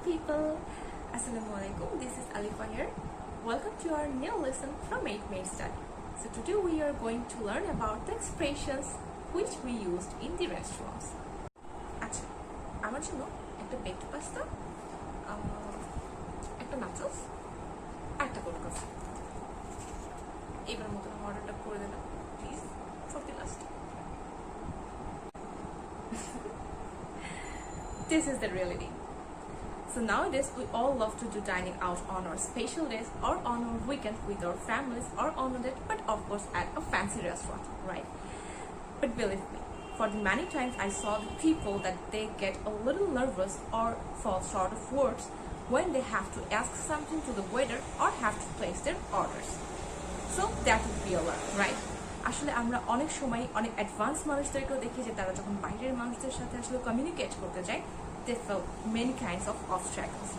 people, Assalamualaikum. This is Alifa here. Welcome to our new lesson from 8 Minute Study. So today we are going to learn about the expressions which we used in the restaurants. আচ্ছা, আমার জন্য একটা baked pasta, একটা nachos, একটা cold coffee. এবার মতো অর্ডারটা করে দিলাম, please, for the last. This is the reality. So nowadays we all love to do dining out on our special days or on our weekend with our families or on a date, but of course at a fancy restaurant, right? But believe me, for the many times I saw the people that they get a little nervous or fall short of words when they have to ask something to the waiter or have to place their orders. So that would be a lot, right? আসলে আমরা অনেক সময় অনেক advance মানুষদেরকেও দেখি যে তারা যখন বাইরের মানুষদের সাথে আসলে কমিউনিকেট করতে যায় they feel many kinds of obstacles.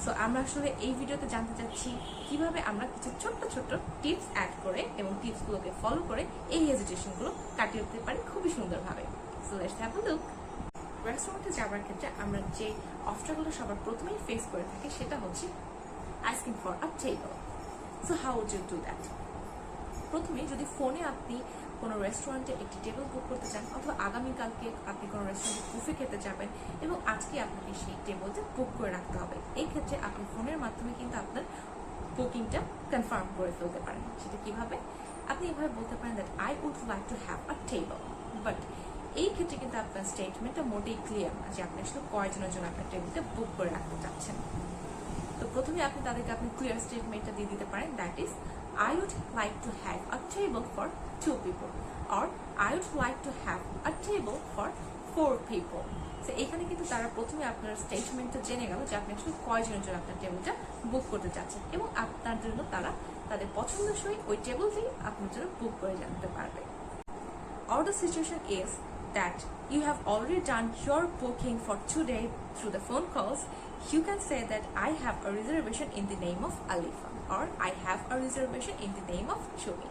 So আমরা আসলে এই ভিডিওতে জানতে চাচ্ছি কিভাবে আমরা কিছু ছোট্ট ছোট্ট টিপস অ্যাড করে এবং টিপসগুলোকে ফলো করে এই হেজিটেশনগুলো কাটিয়ে উঠতে পারি খুবই সুন্দরভাবে। So let's have a look. রেস্টুরেন্টে যাওয়ার ক্ষেত্রে আমরা যে অবস্টাকলটা সবার প্রথমেই ফেস করে থাকি সেটা হচ্ছে asking for a table. So how would you do that? প্রথমে যদি ফোনে আপনি কোনো রেস্টুরেন্টে একটি টেবিল বুক করতে চান অথবা আগামীকালকে আপনি কোনো রেস্টুরেন্টে বুফে খেতে যাবেন এবং আজকে আপনাকে সেই টেবিলটা বুক করে রাখতে হবে, এই ক্ষেত্রে আপনি ফোনের মাধ্যমে কিন্তু আপনার বুকিংটা কনফার্ম করে ফেলতে পারেন। সেটা কিভাবে? আপনি এভাবে বলতে পারেন that I would like to have a table, but এই ক্ষেত্রে কিন্তু আপনার স্টেটমেন্টটা মোটেই ক্লিয়ার না যে আপনি আসলে কয়জনের জন্য আপনার টেবিলটা বুক করে রাখতে চাচ্ছেন। তো প্রথমে আপনি তাদেরকে আপনি ক্লিয়ার স্টেটমেন্টটা দিয়ে দিতে পারেন, that is I would like to have a table for 2 people or I would like to have a table for 4 people. So এখানে কিন্তু তারা প্রথমে আপনার স্টেটমেন্টটা জেনে গেল যে আপনি আসলে কয়জনের জন্য আপনার টেবিলটা বুক করতে চাচ্ছেন এবং আপনার জন্য তারা তাদের পছন্দসই ওই টেবিলটি আপনার জন্য বুক করে জানতে পারবে। Or the situation is that you have already done your booking for today through the phone calls. You can say that I have a reservation in the name of Alifa or I have a reservation in the name of Shumi.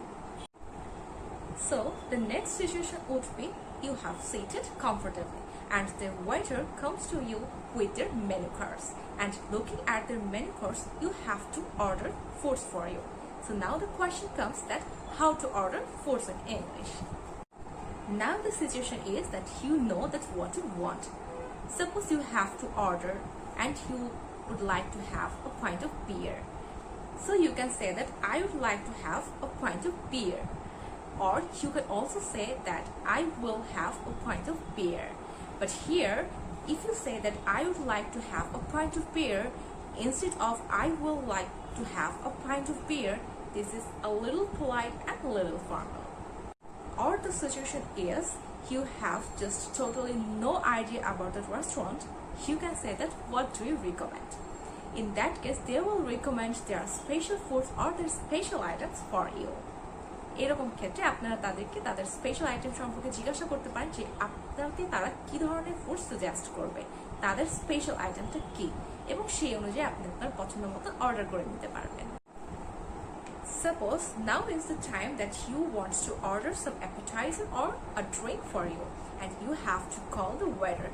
So the next situation would be you have seated comfortably and the waiter comes to you with their menu cards, and looking at their menu cards you have to order foods for you. So now the question comes that how to order foods in English. Now the situation is that you know that what you want. Suppose you have to order and you would like to have a pint of beer. So you can say that I would like to have a pint of beer. Or you can also say that I will have a pint of beer. But here, if you say that I would like to have a pint of beer instead of I will like to have a pint of beer, this is a little polite and a little formal. Or the situation is you have just totally no idea about the restaurant, you can say that what do you recommend? In that case they will recommend their special foods or their special items for you. এরকম ক্ষেত্রে আপনারা তাদেরকে তাদের special item সম্পর্কে জিজ্ঞাসা করতে পারেন যে আপনাকে তারা কি ধরনের ফুড সাজেস্ট করবে, তাদের স্পেশাল আইটেমটা কি, এবং সেই অনুযায়ী আপনি আপনার পছন্দ মতো অর্ডার করে নিতে পারবেন। Suppose now is the time that you want to order some appetizer or a drink for you and you have to call the waiter.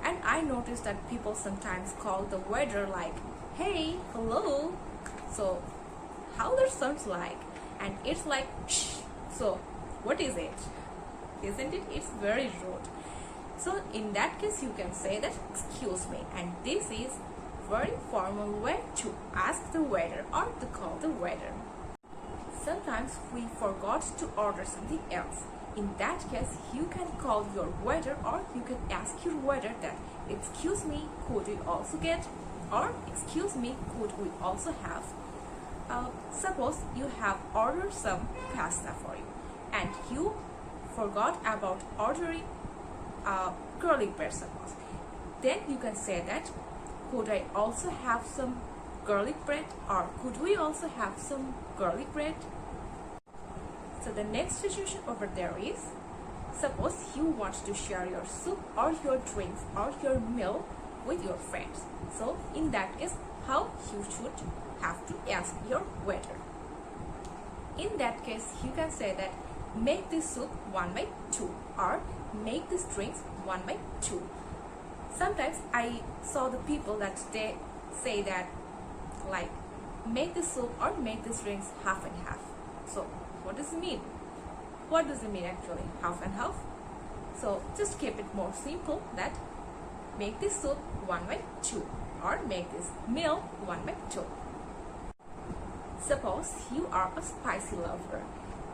And I noticed that people sometimes call the waiter like, hey, hello. So how that sounds like? And it's like, shh. So what is it? Isn't it? It's very rude. So in that case you can say that excuse me, and this is very formal way to ask the waiter or to call the waiter. Sometimes we forgot to order something else. In that case, you can call your waiter or you can ask your waiter that, excuse me, could we also get, or excuse me, could we also have. Suppose you have ordered some pasta for you and you forgot about ordering garlic bread suppose. Then you can say that, could I also have some garlic bread, or could we also have some garlic bread? So the next situation over there is, suppose you want to share your soup or your drinks or your meal with your friends. So in that case, how you should have to ask your waiter? In that case, you can say that make this soup 1/2 or make these drinks 1/2. Sometimes I saw the people that they say that like make this soup or make this drinks half and half. So what does it mean? What does it mean actually, half and half? So just keep it more simple, that make this soup 1/2 or make this meal 1/2. Suppose you are a spicy lover,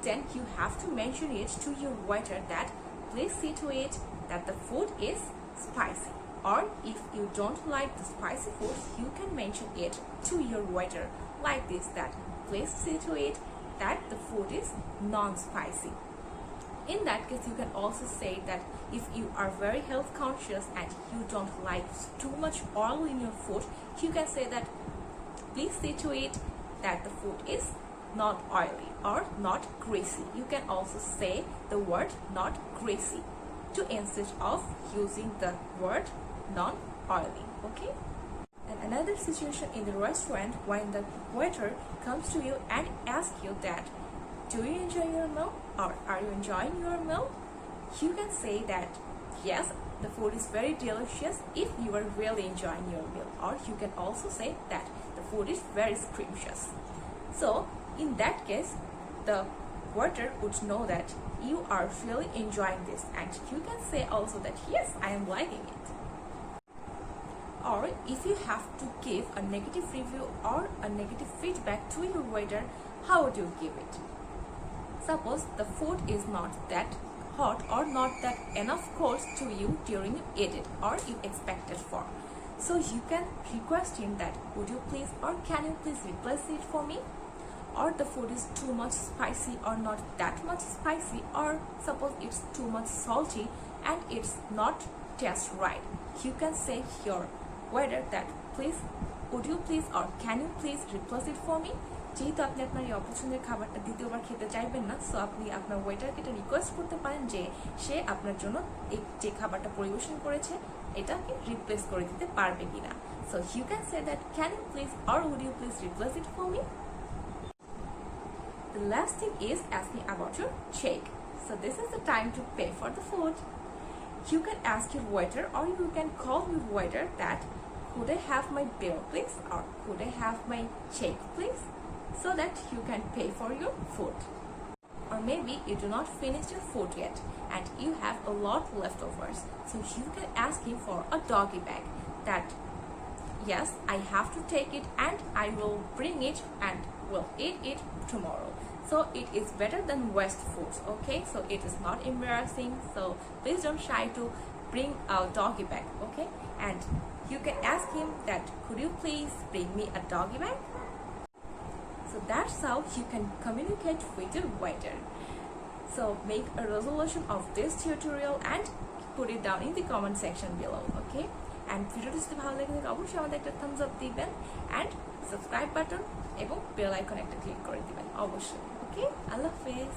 then you have to mention it to your waiter that please see to it that the food is spicy. Or if you don't like the spicy food, you can mention it to your waiter like this, that please see to it that the food is non-spicy. In that case, you can also say that if you are very health conscious and you don't like too much oil in your food, you can say that please see to it that the food is not oily or not greasy. You can also say the word not greasy to instead of using the word non-oily. Okay. And another situation in the restaurant, when the waiter comes to you and asks you that do you enjoy your meal or are you enjoying your meal, you can say that yes, the food is very delicious if you are really enjoying your meal, or you can also say that the food is very scrumptious. So in that case, the waiter would know that you are really enjoying this, and you can say also that yes, I am liking it. Or if you have to give a negative review or a negative feedback to your waiter, how would you give it? Suppose the food is not that hot or not that enough cold to you during you eat it or you expected for. So you can request him that would you please or can you please replace it for me? Or the food is too much spicy or not that much spicy, or suppose it's too much salty and it's not just right. You can say your waiter that please would you please or can you please replace it for me? যেহেতু আপনি আপনার এই অপছন্দের খাবারটা দ্বিতীয়বার খেতে চাইবেন না, সো আপনি আপনার ওয়েটারকে এটা রিকোয়েস্ট করতে পারেন যে সে আপনার জন্য এই যে খাবারটা পরিবেশন করেছে এটাকে রিপ্লেস করে দিতে পারবে কিনা। So you can say that can you please or would you please replace it for me. The last thing is asking about your check. So this is the time to pay for the food. You can ask your waiter or you can call your waiter that could I have my bill please, or could I have my check please, so that you can pay for your food. Or maybe you do not finish your food yet and you have a lot leftovers, so you can ask him for a doggy bag that yes, I have to take it and I will bring it and will eat it tomorrow. So it is better than waste foods, okay? So it is not embarrassing, so please don't shy to bring a doggy bag, okay? And you can ask him that could you please bring me a doggy bag? So that's how you can communicate with your waiter. So make a resolution of this tutorial and put it down in the comment section below, okay? And ভিডিওটি যদি ভালো লাগে থাকে অবশ্যই আমাদের একটা thumbs up দিবেন and subscribe button এবং bell icon একটা ক্লিক করে দিবেন অবশ্যই, okay? আল্লাহ হাফেজ।